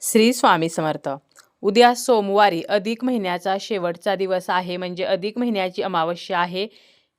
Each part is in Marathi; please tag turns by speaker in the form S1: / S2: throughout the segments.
S1: श्री स्वामी समर्थ. उद्या सोमवारी अधिक महिन्याचा शेवटचा दिवस आहे, म्हणजे अधिक महिन्याची अमावस्या आहे.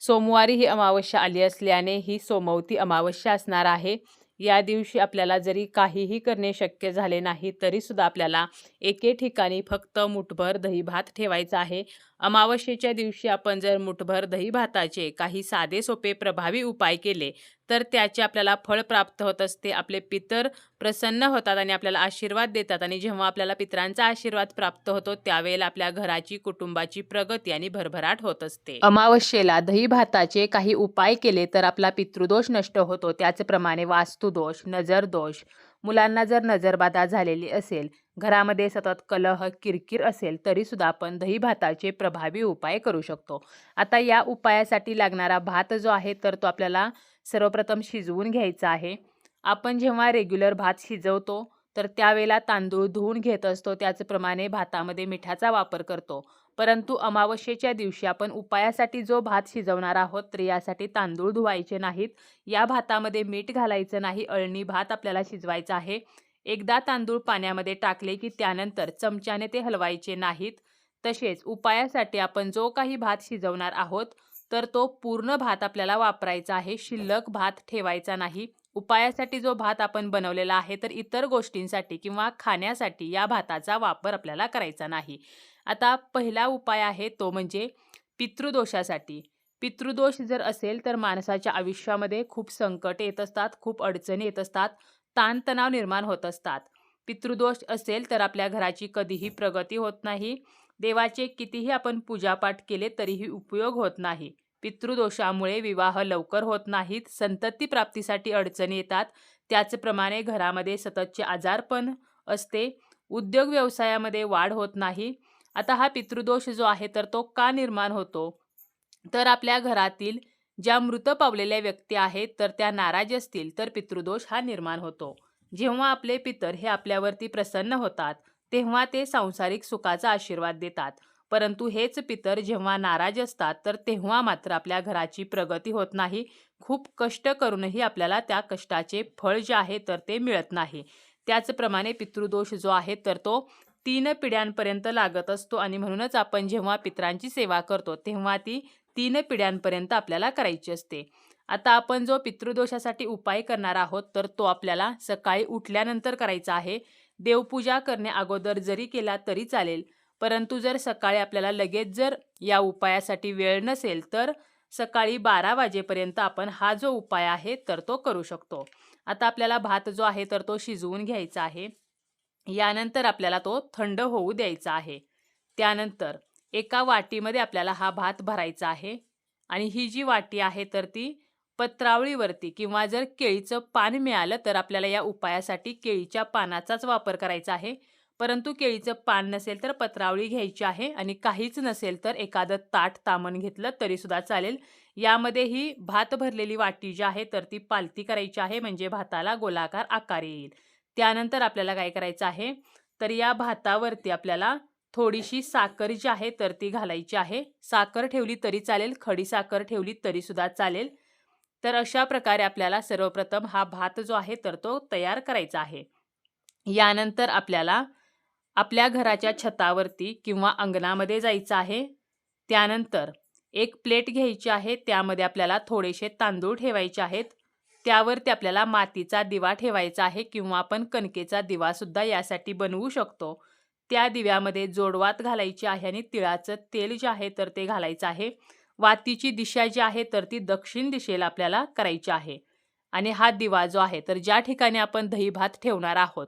S1: सोमवारी ही अमावस्या आली असल्याने ही सोमवती अमावस्या असणार आहे. या दिवशी आपल्याला जरी काहीही करणे शक्य झाले नाही तरीसुद्धा आपल्याला एके ठिकाणी फक्त मुठभर दही भात ठेवायचा आहे. अमावस्येच्या दिवशी आपण जर मुठभर दही भाताचे काही साधे सोपे प्रभावी उपाय केले तर त्याचे आपल्याला फळ प्राप्त होत असते. आपले पितर प्रसन्न होतात आणि आपल्याला आशीर्वाद देतात, आणि जेव्हा आपल्याला पितरांचा आशीर्वाद प्राप्त होतो त्यावेळेला आपल्या घराची, कुटुंबाची प्रगती आणि भरभराट होत असते. अमावस्येला दही भाताचे काही उपाय केले तर आपला पितृदोष नष्ट होतो. त्याचप्रमाणे वास्तुदोष, नजर दोष, मुलांना जर नजरबाधा झालेली असेल, घरामध्ये सतत कलह, किरकिर असेल तरी सुद्धा आपण दही भाताचे प्रभावी उपाय करू शकतो. आता या उपायासाठी लागणारा भात जो आहे तर तो आपल्याला सर्वप्रथम शिजवून घ्यायचा आहे. आपण जेव्हा रेग्युलर भात शिजवतो तर त्यावेळेला तांदूळ धुवून घेत असतो, त्याचप्रमाणे भातामध्ये मिठाचा वापर करतो. परंतु अमावस्येच्या दिवशी आपण उपायासाठी जो भात शिजवणार आहोत तर यासाठी तांदूळ धुवायचे नाहीत. या भातामध्ये मीठ घालायचं नाही, अळणी भात आपल्याला शिजवायचा आहे. एकदा तांदूळ पाण्यामध्ये टाकले की त्यानंतर चमच्याने ते हलवायचे नाहीत. तसेच उपायासाठी आपण जो काही भात शिजवणार आहोत तर तो पूर्ण भात आपल्याला वापरायचा आहे, शिल्लक भात ठेवायचा नाही. उपायासाठी जो भात आपण बनवलेला आहे तर इतर गोष्टींसाठी किंवा खाण्यासाठी या भाताचा वापर आपल्याला करायचा नाही. आता पहिला उपाय आहे तो म्हणजे पितृदोषासाठी. पितृदोष जर असेल तर माणसाच्या आयुष्यामध्ये खूप संकट येत असतात, खूप अडचणी येत असतात, ताणतणाव निर्माण होत असतात. पितृदोष असेल तर आपल्या घराची कधीही प्रगती होत नाही. देवाचे कितीही आपण पूजापाठ केले तरीही उपयोग होत नाही. पितृदोषामुळे विवाह लवकर होत नाहीत, संतती प्राप्तीसाठी अडचणी येतात. त्याचप्रमाणे घरामध्ये सततचे आजारपण असते, उद्योग व्यवसायामध्ये वाढ होत नाही. आता हा पितृदोष जो आहे तर तो का निर्माण होतो, तर आपल्या घरातील ज्या मृत पावलेल्या व्यक्ती आहेत तर त्या नाराज असतील तर पितृदोष हा निर्माण होतो. जेव्हा आपले पितर हे आपल्यावरती प्रसन्न होतात तेव्हा ते सांसारिक सुखाचा आशीर्वाद देतात. परंतु हेच पितर जेव्हा नाराज असतात तर तेव्हा मात्र आपल्या घराची प्रगती होत नाही. खूप कष्ट करूनही आपल्याला त्या कष्टाचे फळ जे आहे तर ते मिळत नाही. त्याचप्रमाणे पितृदोष जो आहे तर तो 3 पिढ्यांपर्यंत लागत असतो, आणि म्हणूनच आपण जेव्हा पितरांची सेवा करतो तेव्हा ती 3 पिढ्यांपर्यंत आपल्याला करायची असते. आता आपण जो पितृदोषासाठी उपाय करणार आहोत तर तो आपल्याला सकाळी उठल्यानंतर करायचा आहे. देवपूजा करणे अगोदर जरी केला तरी चालेल. परंतु जर सकाळी आपल्याला लगेच जर या उपायासाठी वेळ नसेल तर सकाळी 12 वाजेपर्यंत आपण हा जो उपाय आहे तर तो करू शकतो. आता आपल्याला भात जो आहे तर तो शिजवून घ्यायचा आहे. यानंतर आपल्याला तो थंड होऊ द्यायचा आहे. त्यानंतर एका वाटीमध्ये आपल्याला हा भात भरायचा आहे, आणि ही जी वाटी आहे तर ती पत्रावळीवरती किंवा जर केळीचं पान मिळालं तर आपल्याला या उपायासाठी केळीच्या पानाचाच वापर करायचा आहे. परंतु केळीचं पान नसेल तर पत्रावळी घ्यायची आहे, आणि काहीच नसेल तर एखादं ताट, तामण घेतलं तरीसुद्धा चालेल. यामध्ये ही भात भरलेली वाटी जी आहे तर ती पालती करायची आहे, म्हणजे भाताला गोलाकार आकार येईल. त्यानंतर आपल्याला काय करायचं आहे, तर या भातावरती आपल्याला थोडीशी साखर जी आहे तर ती घालायची आहे. साखर ठेवली तरी चालेल, खडी साखर ठेवली तरीसुद्धा चालेल. तर अशा प्रकारे आपल्याला सर्वप्रथम हा भात जो आहे तर तो तयार करायचा आहे. यानंतर आपल्याला आपल्या घराच्या छतावरती किंवा अंगणामध्ये जायचं आहे. त्यानंतर एक प्लेट घ्यायची आहे, त्यामध्ये आपल्याला थोडेसे तांदूळ ठेवायचे आहेत. त्यावरती आपल्याला मातीचा दिवा ठेवायचा आहे, किंवा आपण कणकेचा दिवासुद्धा यासाठी बनवू शकतो. त्या दिव्यामध्ये जोडवात घालायची आहे आणि तिळाचं तेल जे आहे तर ते घालायचं आहे. वातीची दिशा जी आहे तर ती दक्षिण दिशेला आपल्याला करायची आहे. आणि हा दिवा जो आहे तर ज्या ठिकाणी आपण दही भात ठेवणार आहोत,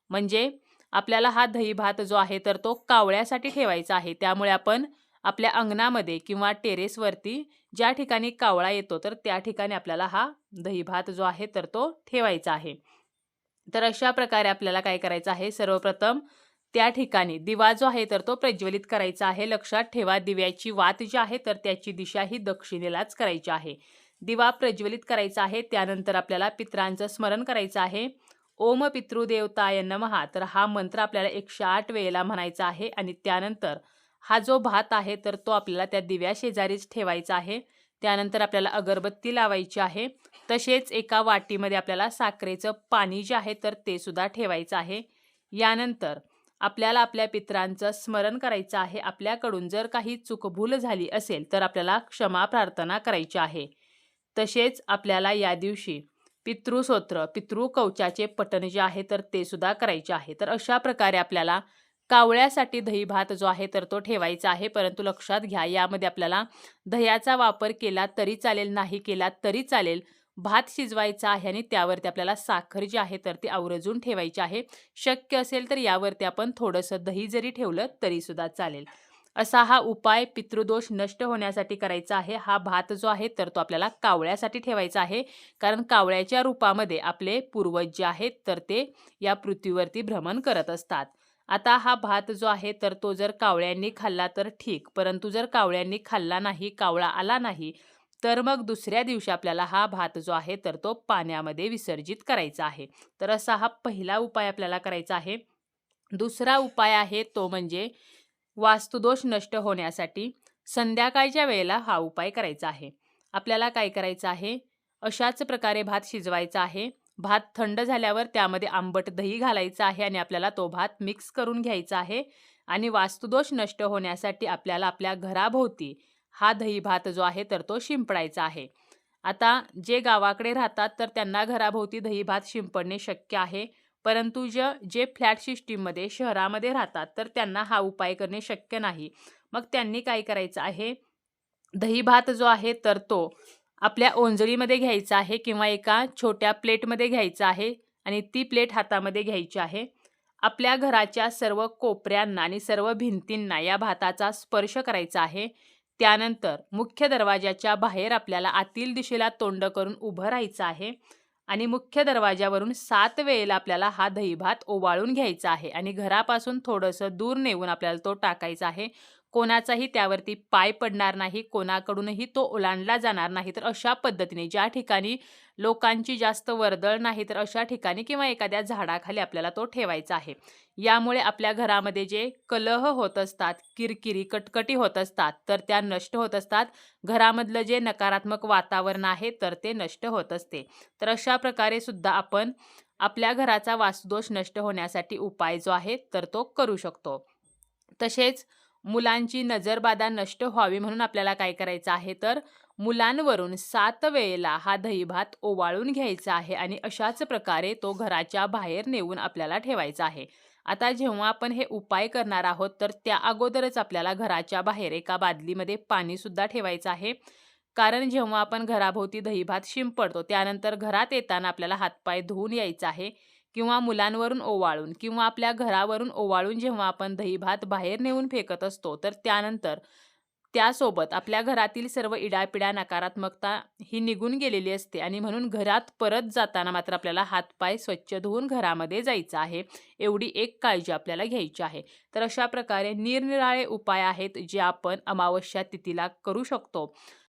S1: म्हणजे आपल्याला हा दही भात जो आहे तर तो कावळ्यासाठी ठेवायचा आहे. त्यामुळे आपण आपल्या अंगणामध्ये किंवा टेरेसवरती ज्या ठिकाणी कावळा येतो तर त्या ठिकाणी आपल्याला हा दही भात जो आहे तर तो ठेवायचा आहे. तर अशा प्रकारे आपल्याला काय करायचं आहे, सर्वप्रथम त्या ठिकाणी दिवा जो आहे तर तो प्रज्वलित करायचा आहे. लक्षात ठेवा, दिव्याची वात जी आहे तर त्याची दिशा ही दक्षिणेलाच करायची आहे. दिवा प्रज्वलित करायचा आहे. त्यानंतर आपल्याला पितरांचं स्मरण करायचं आहे. ओम पितृदेवताय नमः, तर हा मंत्र आपल्याला 108 वेळेला म्हणायचा आहे. आणि त्यानंतर हा जो भात आहे तर तो आपल्याला त्या दिव्या शेजारीच ठेवायचा आहे. त्यानंतर आपल्याला अगरबत्ती लावायची आहे. तसेच एका वाटीमध्ये आपल्याला साखरेचं पाणी जे आहे तर ते सुद्धा ठेवायचं आहे. यानंतर आपल्याला आपल्या पितरांचं स्मरण करायचं आहे. आपल्याकडून जर काही चूकभूल झाली असेल तर आपल्याला क्षमा प्रार्थना करायची आहे. तसेच आपल्याला या दिवशी पितृस्तोत्र, पितृकवचाचे पठण जे आहे तर ते सुद्धा करायचे आहे. तर अशा प्रकारे आपल्याला कावळ्यासाठी दही भात जो आहे तर तो ठेवायचा आहे. परंतु लक्षात घ्या, यामध्ये आपल्याला दह्याचा वापर केला तरी चालेल, नाही केला तरी चालेल. भात शिजवायचा आहे आणि त्यावरती आपल्याला साखर जी आहे तर ती आवर्जून ठेवायची आहे. शक्य असेल तर यावरती आपण थोडंसं दही जरी ठेवलं तरी सुद्धा चालेल. असा हा उपाय पितृदोष नष्ट होण्यासाठी करायचा आहे. हा भात जो आहे तर तो आपल्याला कावळ्यासाठी ठेवायचा आहे. कारण कावळ्याच्या रूपामध्ये आपले पूर्वज जे आहेत तर ते या पृथ्वीवरती भ्रमण करत असतात. आता हा भात जो आहे तर तो जर कावळ्यांनी खाल्ला तर ठीक, परंतु जर कावळ्यांनी खाल्ला नाही, कावळा आला नाही, तर मग दुसऱ्या दिवशी आपल्याला हा भात जो आहे तर तो पाण्यामध्ये विसर्जित करायचा आहे. तर असा हा पहिला उपाय आपल्याला करायचा आहे. दुसरा उपाय आहे तो म्हणजे वास्तुदोष नष्ट होण्यासाठी संध्याकाळच्या वेळेला हा उपाय करायचा आहे. आपल्याला काय करायचं आहे, अशाच प्रकारे भात शिजवायचा आहे. भात थंड झाल्यावर त्यामध्ये आंबट दही घालायचं आहे आणि आपल्याला तो भात मिक्स करून घ्यायचा आहे. आणि वास्तुदोष नष्ट होण्यासाठी आपल्याला आपल्या घराभोवती हा दही भात जो आहे तर तो शिंपडायचा आहे. आता जे गावाकडे राहतात तर त्यांना घराभोवती दही भात शिंपडणे शक्य आहे. परंतु जे फ्लॅट सिस्टीममध्ये शहरामध्ये राहतात तर त्यांना हा उपाय करणे शक्य नाही. मग त्यांनी काय करायचं आहे, दही भात जो आहे तर तो आपल्या ओंजळीमध्ये घ्यायचा आहे किंवा एका छोट्या प्लेटमध्ये घ्यायचा आहे आणि ती प्लेट हातामध्ये घ्यायची आहे. आपल्या घराच्या सर्व कोपऱ्यांना आणि सर्व भिंतींना या भाताचा स्पर्श करायचा आहे. त्यानंतर मुख्य दरवाजाच्या बाहेर आपल्याला आतील दिशेला तोंड करून उभं राहायचं आहे आणि मुख्य दरवाजावरून 7 वेळेला आपल्याला हा दही भात ओवाळून घ्यायचा आहे आणि घरापासून थोडंसं दूर नेऊन आपल्याला तो टाकायचा आहे. कोणाचाही त्यावरती पाय पडणार नाही, कोणाकडूनही तो ओलांडला जाणार नाही. तर अशा पद्धतीने ज्या ठिकाणी लोकांची जास्त वर्दळ नाही तर अशा ठिकाणी किंवा एखाद्या झाडाखाली आपल्याला तो ठेवायचा आहे. यामुळे आपल्या घरामध्ये जे कलह होत असतात, किरकिरी, कटकटी होत असतात तर त्या नष्ट होत असतात. घरामधलं जे नकारात्मक वातावरण आहे तर ते नष्ट होत असते. तर अशा प्रकारे सुद्धा आपण आपल्या घराचा वास्तुदोष नष्ट होण्यासाठी उपाय जो आहे तर तो करू शकतो. तसेच मुलांची नजरबाधा नष्ट व्हावी म्हणून आपल्याला काय करायचं आहे, तर मुलांवरून 7 वेळेला हा दही भात ओवाळून घ्यायचा आहे आणि अशाच प्रकारे तो घराच्या बाहेर नेऊन आपल्याला ठेवायचा आहे. आता जेव्हा आपण हे उपाय करणार आहोत तर त्या अगोदरच आपल्याला घराच्या बाहेर एका बादलीमध्ये पाणी सुद्धा ठेवायचं आहे. कारण जेव्हा आपण घराभोवती दही भात शिंपडतो त्यानंतर घरात येताना आपल्याला हातपाय धुवून यायचा आहे किंवा मुलांवरून ओवाळून किंवा आपल्या घरावरून ओवाळून जेव्हा आपण दही भात बाहेर नेऊन फेकत असतो तर त्यानंतर त्यासोबत आपल्या घरातील सर्व इडापिडा, नकारात्मकता ही निघून गेलेली असते आणि म्हणून घरात परत जाताना मात्र आपल्याला हातपाय स्वच्छ धुवून घरामध्ये जायचं आहे. एवढी एक काळजी आपल्याला घ्यायची आहे. तर अशा प्रकारे निरनिराळे उपाय आहेत जे आपण अमावस्या तिथीला करू शकतो.